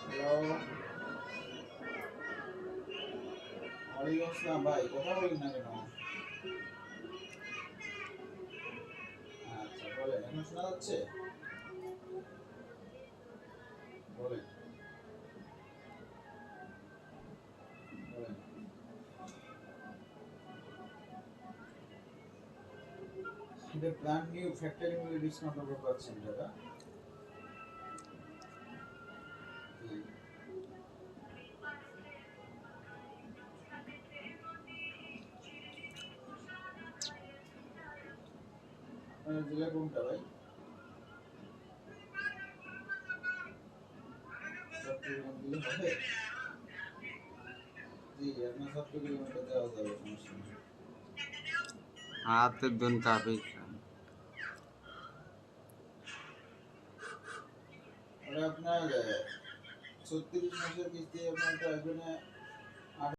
Hello, ওয়ালাইকুম আসসালাম ভাই, কথা বলেন না কেন? আচ্ছা বলেন, এখন শোনা যাচ্ছে? বলেন বলেন। এটা ব্র্যান্ড নিউ ফ্যাক্টরি মিলে ডিসকাউন্ট অফার পাচ্ছেন দাদা। জি, আপনার জেলা কোনটা ভাই? চট্টগ্রাম দিলে হবে? জি, আপনার চট্টগ্রামটা দেওয়া যাবে, সমস্যা নেই। हाथ धुन काफी ওটা আপনার 36 মাসের কিস্তি আপনার তো এখানে